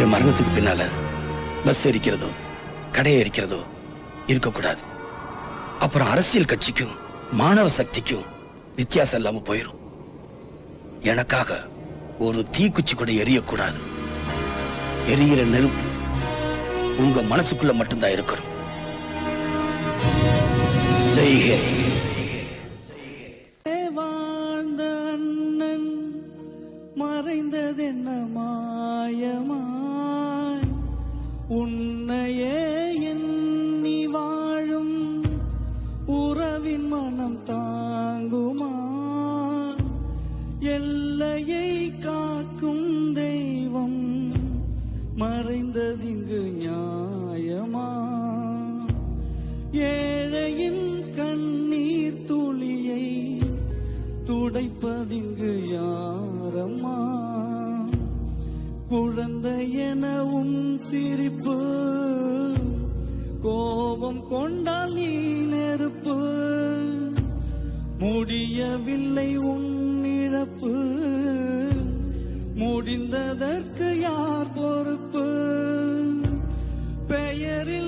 என் மரணத்துக்கு பின்னால பஸ் எரிக்கிறதோ கடை எரிக்கிறதோ இருக்கக்கூடாது. அப்புறம் அரசியல் கட்சிக்கும் மாணவ சக்திக்கும் வித்தியாசம் இல்லாம போயிரும். எனக்காக ஒரு தீக்குச்சி கூட எரியக்கூடாது. எரியிற நெருப்பு உங்க மனசுக்குள்ள மட்டும்தான் இருக்கணும். ஜெய்ஹிந்த். வாழ்ந்த அண்ணன் மறைந்ததென்ன மாயமாய், உன்னையே எண்ணி வாழும் உறவின் மனம் தாங்குமா? எல்லையை காக்கும் தெய்வம் மறைந்ததிங்கு நியாயமா? ஏழையின் கண்ணீர் துளியை துடைப்பதிங்கு யாரம்மா? குழந்தையென உன் சிரிப்பு, கோபம் கொண்டால் நீ நெருப்பு. முடியவில்லை உன் இழப்பு, முடிந்ததற்கு யார் பொறுப்பு? பெயரில்